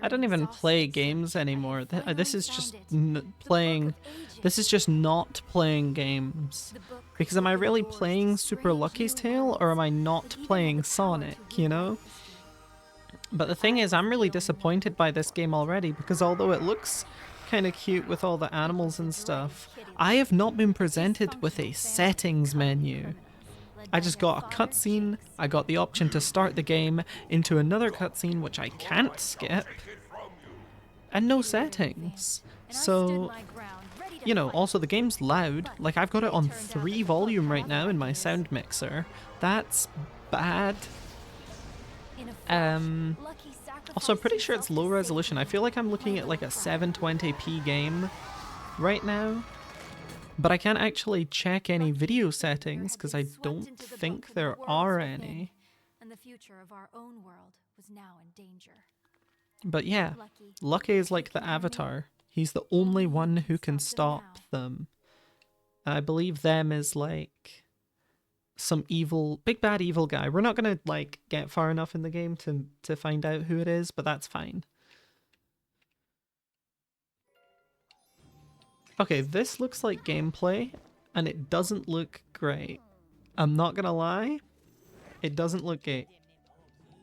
I don't even play games anymore. This is just playing. This is just not playing games. Because am I really playing Super Lucky's Tale or am I not playing Sonic, you know? But the thing is, I'm really disappointed by this game already because although it looks kind of cute with all the animals and stuff, I have not been presented with a settings menu. I just got a cutscene, I got the option to start the game into another cutscene which I can't skip, and no settings. So, you know, also the game's loud, like I've got it on 3 volume right now in my sound mixer. That's bad. Also, I'm pretty sure it's low resolution. I feel like I'm looking at like a 720p game right now. But I can't actually check any video settings because I don't think there are any. And the future of our own world was now in danger. But yeah, Lucky is like the Avatar. He's the only one who can stop them. And I believe them is like some evil, big bad evil guy. We're not gonna like get far enough in the game to find out who it is, but that's fine. Okay, this looks like gameplay, and it doesn't look great. I'm not gonna lie, it doesn't look great.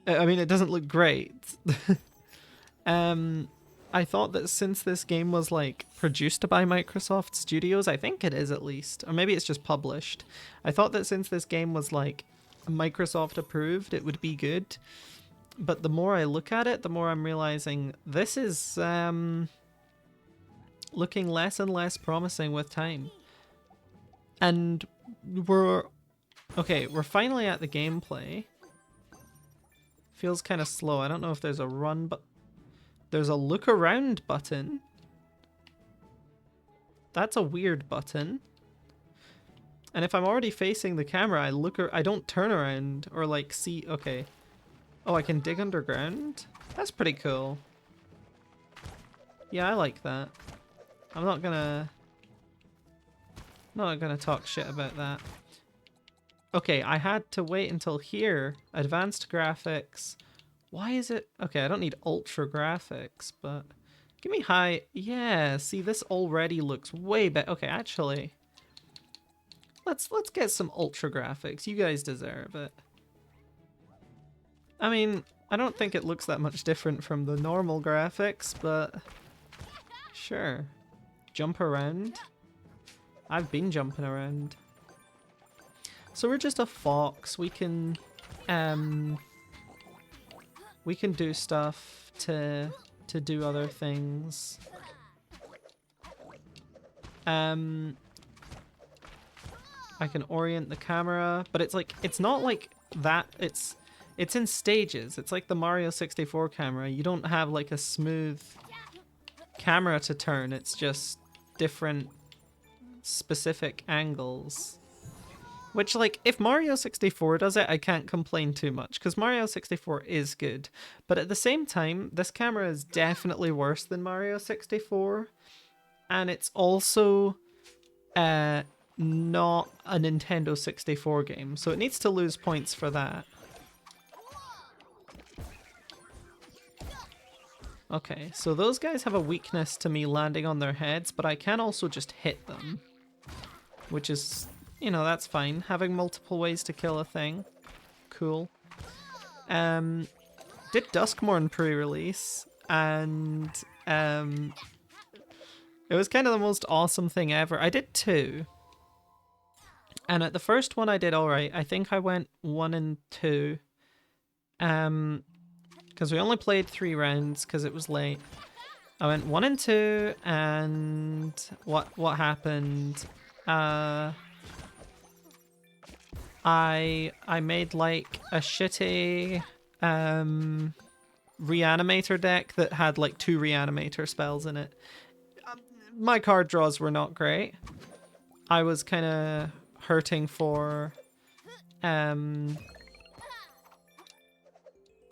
I mean, it doesn't look great. I thought that since this game was like produced by Microsoft Studios, I think it is at least, or maybe it's just published. I thought that since this game was like Microsoft approved, it would be good. But the more I look at it, the more I'm realizing this is looking less and less promising with time. And we're finally at the gameplay. Feels kind of slow. I don't know if there's a run, but there's a look around button. That's a weird button. And if I'm already facing the camera, I don't turn around or like see. Okay. Oh, I can dig underground? That's pretty cool. Yeah, I like that. I'm not gonna talk shit about that. Okay, I had to wait until here. Advanced graphics. Why is it? Okay, I don't need ultra graphics, but give me high. Yeah, see, this already looks way better. Okay, actually, let's get some ultra graphics. You guys deserve it. I mean, I don't think it looks that much different from the normal graphics, but sure. Jump around. I've been jumping around. So we're just a fox. We can do stuff to do other things. I can orient the camera, but it's like it's not like that. It's in stages. It's like the Mario 64 camera. You don't have like a smooth camera to turn. It's just different specific angles. Which, like, if Mario 64 does it, I can't complain too much, because Mario 64 is good. But at the same time, this camera is definitely worse than Mario 64. And it's also not a Nintendo 64 game, so it needs to lose points for that. Okay, so those guys have a weakness to me landing on their heads, but I can also just hit them. Which is, you know, that's fine. Having multiple ways to kill a thing. Cool. Did Duskmorn pre-release, and it was kind of the most awesome thing ever. I did 2. And at the first one I did alright. I think I went 1 and 2. Because we only played 3 rounds because it was late. I went 1 and 2, and what happened? I made like a shitty reanimator deck that had like 2 reanimator spells in it. My card draws were not great. I was kind of hurting for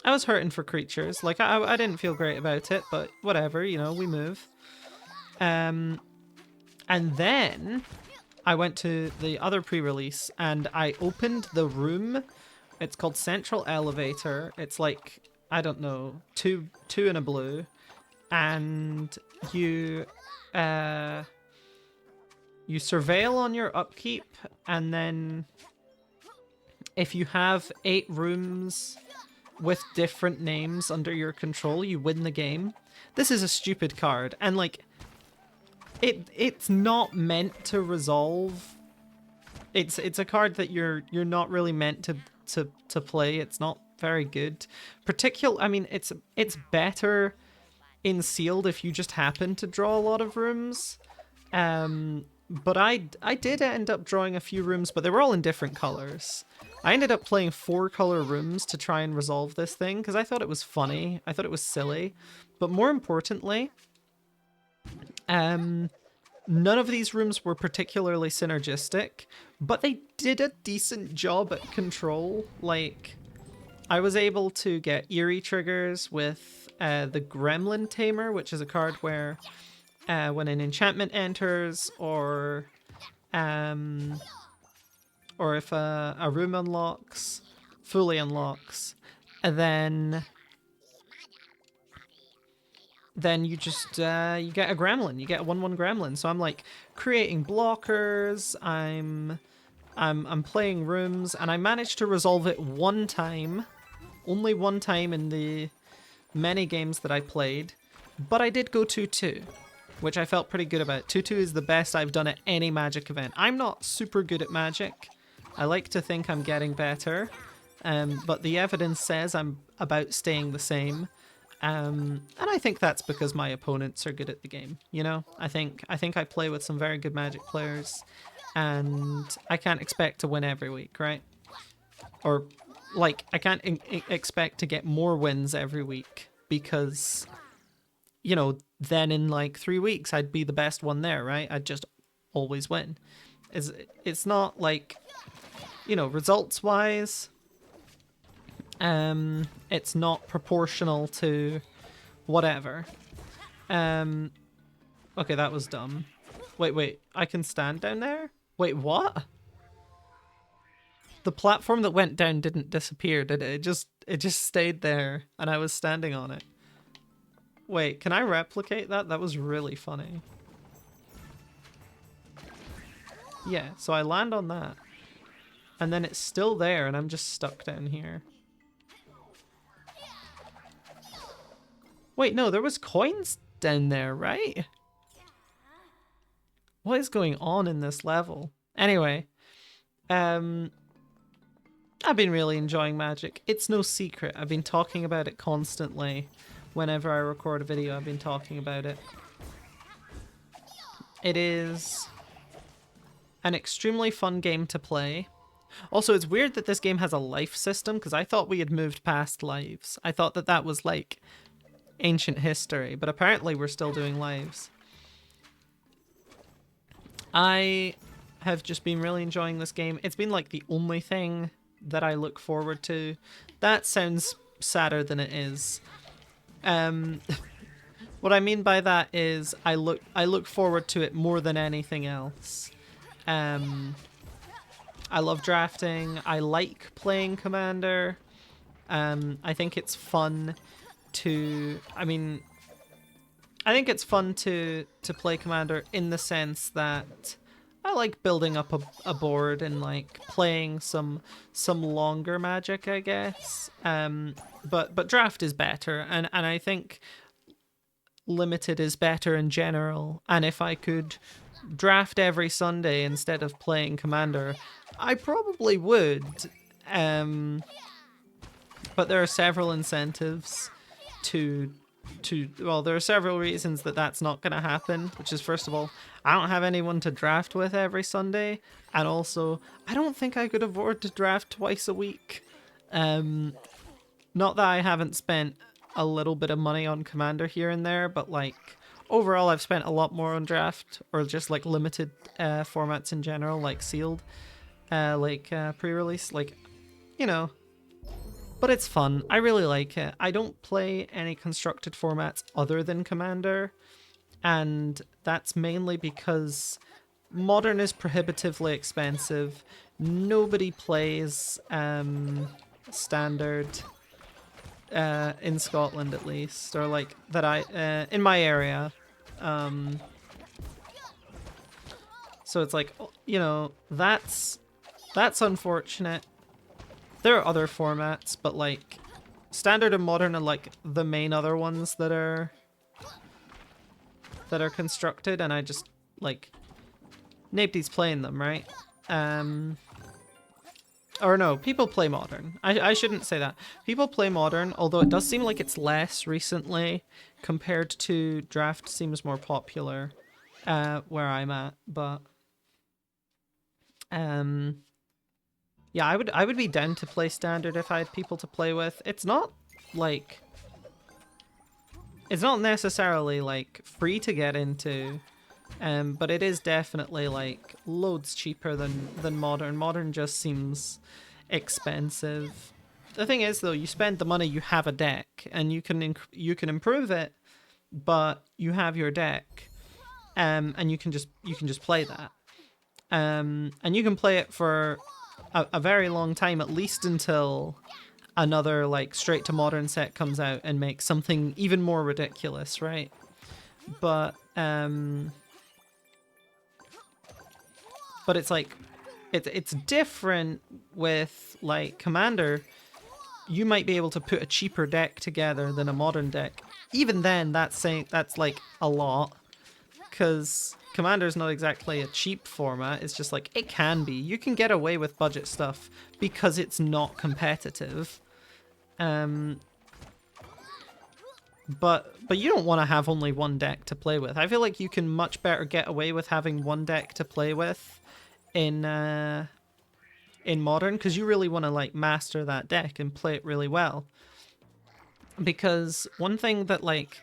I was hurting for creatures. Like, I didn't feel great about it, but whatever, you know, we move. And then I went to the other pre-release and I opened the room. It's called Central Elevator. It's like I don't know, two in a blue, and you you surveil on your upkeep, and then if you have 8 rooms with different names under your control, you win the game. This is a stupid card, and like it's not meant to resolve. It's a card that you're not really meant to play. It's not very good. I mean, it's better in sealed if you just happen to draw a lot of rooms. But I did end up drawing a few rooms, but they were all in different colors. I ended up playing 4-color rooms to try and resolve this thing because I thought it was funny. I thought it was silly. But more importantly, none of these rooms were particularly synergistic, but they did a decent job at control. Like, I was able to get eerie triggers with the Gremlin Tamer, which is a card where when an enchantment enters, or if a room unlocks, fully unlocks, and then you just you get a gremlin. You get a 1/1 gremlin. So I'm like creating blockers. I'm playing rooms, and I managed to resolve it one time, only one time in the many games that I played. But I did go 2-2, which I felt pretty good about. 2-2 is the best I've done at any Magic event. I'm not super good at Magic. I like to think I'm getting better, but the evidence says I'm about staying the same. And I think that's because my opponents are good at the game, you know? I think I play with some very good Magic players, and I can't expect to win every week, right? Or, like, I can't expect to get more wins every week, because, you know, then in like 3 weeks I'd be the best one there, right? I'd just always win. It's not like, you know, results-wise, it's not proportional to whatever. Okay, that was dumb. Wait, I can stand down there? Wait, what? The platform that went down didn't disappear, did it? It just stayed there, and I was standing on it. Wait, can I replicate that? That was really funny. Yeah, so I land on that, and then it's still there, and I'm just stuck down here. Wait, no, there was coins down there, right? What is going on in this level? Anyway, I've been really enjoying Magic. It's no secret. I've been talking about it constantly. Whenever I record a video, I've been talking about it. It is an extremely fun game to play. Also, it's weird that this game has a life system, because I thought we had moved past lives. I thought that that was like ancient history, but apparently we're still doing lives. I have just been really enjoying this game. It's been like the only thing that I look forward to. That sounds sadder than it is. What I mean by that is I look forward to it more than anything else. I love drafting. I like playing Commander. I think it's fun to... I think it's fun to play Commander in the sense that I like building up a board and like playing some longer Magic, I guess. But draft is better, and I think limited is better in general. And if I could draft every Sunday instead of playing Commander, I probably would. But there are several incentives well, there are several reasons that that's not going to happen, which is, first of all, I don't have anyone to draft with every Sunday, and also, I don't think I could afford to draft twice a week. Not that I haven't spent a little bit of money on Commander here and there, but like, overall I've spent a lot more on draft, or just like limited formats in general, like sealed, pre-release, like, you know. But it's fun. I really like it. I don't play any constructed formats other than Commander, and that's mainly because Modern is prohibitively expensive. Nobody plays Standard. in Scotland at least, or like that I in my area. So it's like, you know, that's unfortunate. There are other formats, but like standard and modern are like the main other ones that are constructed, and I just like nobody's playing them, right? Or no, people play modern. I shouldn't say that. People play modern, although it does seem like it's less recently compared to draft. Seems more popular where I'm at, but yeah, I would be down to play standard if I had people to play with. It's not like it's not necessarily like free to get into, but it is definitely like loads cheaper than modern. Modern just seems expensive. The thing is though, you spend the money, you have a deck, and you can improve it, but you have your deck, and you can just play that, and you can play it for a very long time, at least until another like straight to modern set comes out and makes something even more ridiculous, right? But it's like it's different with like Commander. You might be able to put a cheaper deck together than a modern deck. Even then, that's like a lot, because Commander's not exactly a cheap format. It's just like, it can be. You can get away with budget stuff because it's not competitive. But you don't want to have only one deck to play with. I feel like you can much better get away with having one deck to play with in modern, because you really want to like master that deck and play it really well. Because one thing that like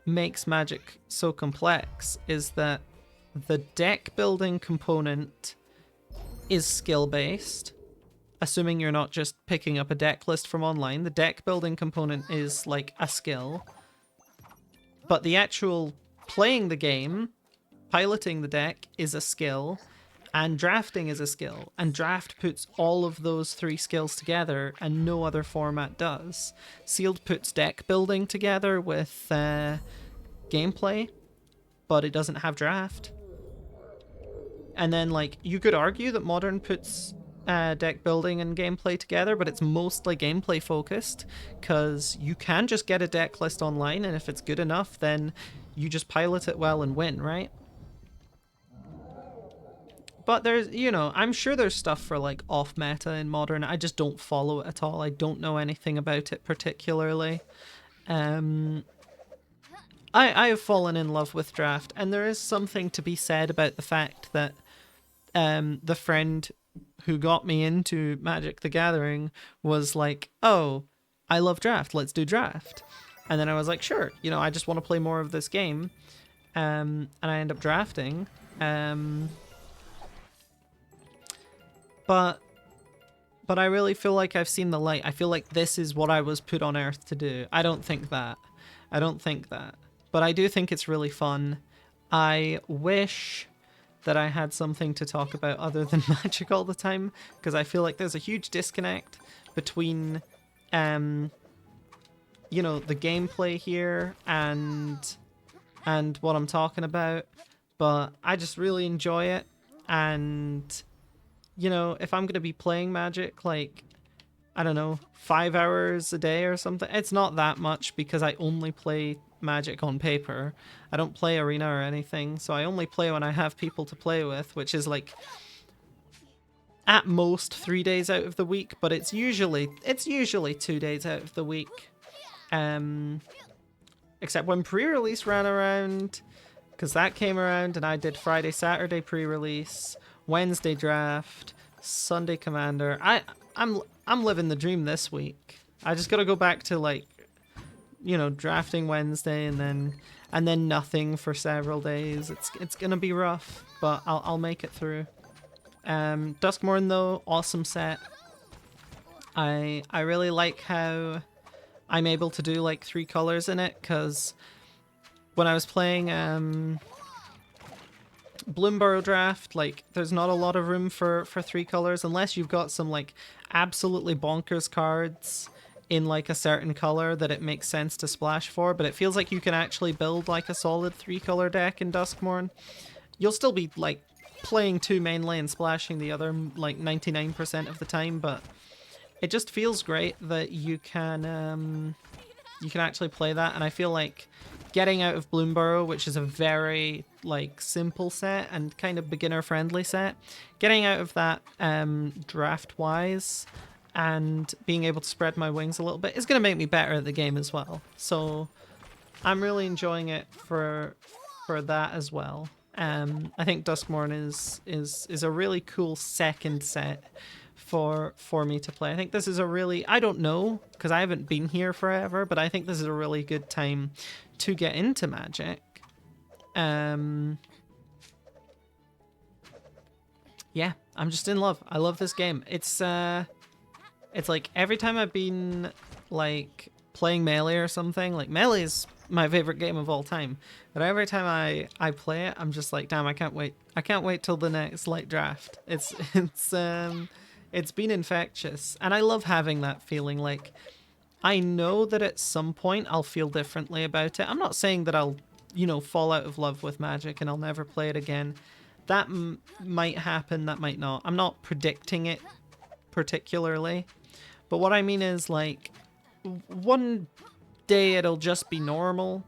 makes Magic so complex is that the deck building component is skill based. Assuming you're not just picking up a deck list from online, the deck building component is like a skill. But the actual playing the game, piloting the deck, is a skill, and drafting is a skill. And draft puts all of those three skills together, and no other format does. Sealed puts deck building together with gameplay, but it doesn't have draft. And then, like, you could argue that modern puts deck building and gameplay together, but it's mostly gameplay focused, because you can just get a deck list online, and if it's good enough, then you just pilot it well and win, right? But there's, you know, I'm sure there's stuff for like off meta in modern. I just don't follow it at all. I don't know anything about it particularly. I have fallen in love with draft, and there is something to be said about the fact that the friend who got me into Magic the Gathering was like, oh, I love draft, let's do draft. And then I was like, sure, you know, I just want to play more of this game. And I end up drafting. But I really feel like I've seen the light. I feel like this is what I was put on Earth to do. I don't think that. But I do think it's really fun. I wish that I had something to talk about other than Magic all the time, because I feel like there's a huge disconnect between, you know, the gameplay here and what I'm talking about. But I just really enjoy it, and you know, if I'm going to be playing Magic, like, I don't know, 5 hours a day or something, it's not that much because I only play Magic on paper. I don't play Arena or anything, so I only play when I have people to play with, which is like at most 3 days out of the week, but it's usually 2 days out of the week. Except when pre-release ran around, because that came around and I did Friday, Saturday pre-release, Wednesday draft, Sunday Commander. I'm living the dream this week. I just gotta go back to like, you know, drafting Wednesday and then nothing for several days. It's gonna be rough, but I'll make it through. Duskmorn though, awesome set. I really like how I'm able to do like 3 colors in it, because when I was playing Bloomburrow draft, like, there's not a lot of room for 3 colors unless you've got some like absolutely bonkers cards in like a certain color that it makes sense to splash for, but it feels like you can actually build like a solid 3-color deck in Duskmorn. You'll still be like playing 2 mainly and splashing the other like 99% of the time, but it just feels great that you can actually play that. And I feel like getting out of Bloomburrow, which is a very like simple set and kind of beginner friendly set, getting out of that draft wise and being able to spread my wings a little bit is going to make me better at the game as well. So I'm really enjoying it for that as well. I think Duskmorn is a really cool second set for me to play. I think this is a really, I don't know because I haven't been here forever, but I think this is a really good time to get into Magic. Yeah, I'm just in love. I love this game. It's like every time I've been like playing Melee or something, like Melee is my favorite game of all time, but every time I play it, I'm just like, damn, I can't wait. I can't wait till the next like draft. It's been infectious, and I love having that feeling. Like, I know that at some point I'll feel differently about it. I'm not saying that I'll, you know, fall out of love with Magic and I'll never play it again. That might happen, that might not. I'm not predicting it particularly. But what I mean is, like, one day it'll just be normal.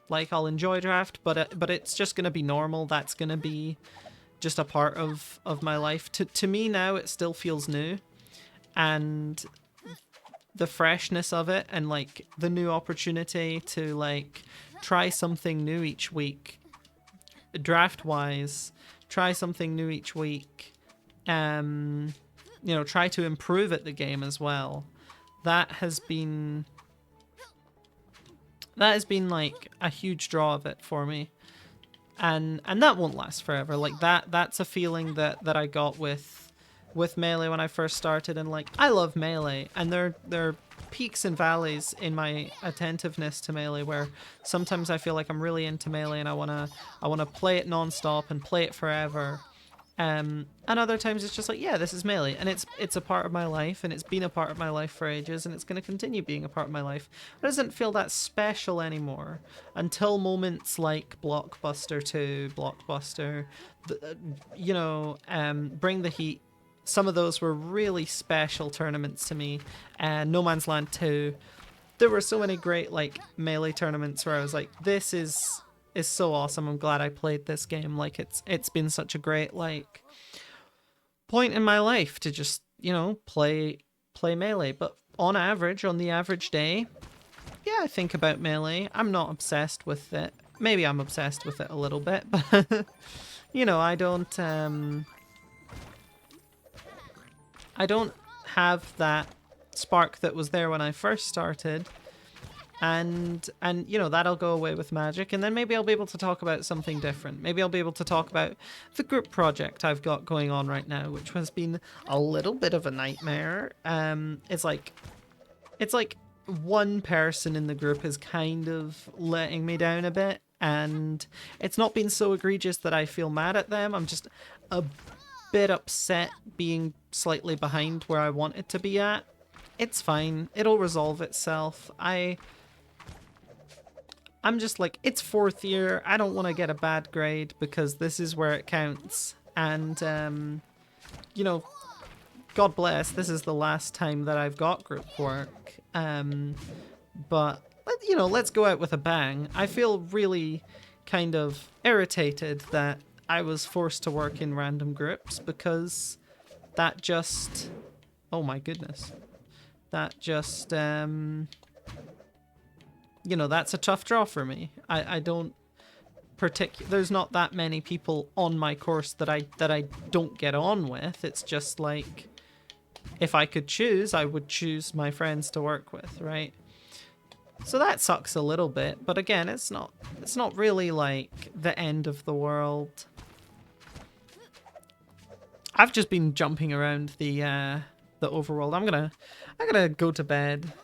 Like, I'll enjoy draft, but it's just gonna be normal. That's gonna be just a part of my life. To me now, it still feels new. And the freshness of it and, like, the new opportunity to, like, try something new each week. Draft-wise, try something new each week. You know, try to improve at the game as well. That has been like a huge draw of it for me, and that won't last forever. Like that's a feeling that I got with Melee when I first started, and like I love Melee, and there are peaks and valleys in my attentiveness to Melee where sometimes I feel like I'm really into Melee and I wanna play it non-stop and play it forever. And other times it's just like, yeah, this is Melee, and it's a part of my life, and it's been a part of my life for ages, and it's going to continue being a part of my life. It doesn't feel that special anymore until moments like Blockbuster 2, Blockbuster, you know, Bring the Heat. Some of those were really special tournaments to me. No Man's Land 2. There were so many great like Melee tournaments where I was like, this is so awesome. I'm glad I played this game. Like it's been such a great like point in my life to just, you know, play Melee. But on average, on the average day, yeah, I think about Melee. I'm not obsessed with it. Maybe I'm obsessed with it a little bit, but you know, I don't have that spark that was there when I first started. And you know, that'll go away with Magic, and then maybe I'll be able to talk about something different. Maybe I'll be able to talk about the group project I've got going on right now, which has been a little bit of a nightmare. It's like one person in the group is kind of letting me down a bit, and it's not been so egregious that I feel mad at them. I'm just a bit upset being slightly behind where I want it to be at. It's fine. It'll resolve itself. I'm just like, it's 4th year. I don't want to get a bad grade because this is where it counts. And, you know, God bless, this is the last time that I've got group work. But, you know, let's go out with a bang. I feel really kind of irritated that I was forced to work in random groups because that just... Oh my goodness. That just... you know, that's a tough draw for me. I don't there's not that many people on my course that I don't get on with. It's just like, if I could choose, I would choose my friends to work with, right? So that sucks a little bit, but again, it's not really like the end of the world. I've just been jumping around the overworld. I'm gonna go to bed.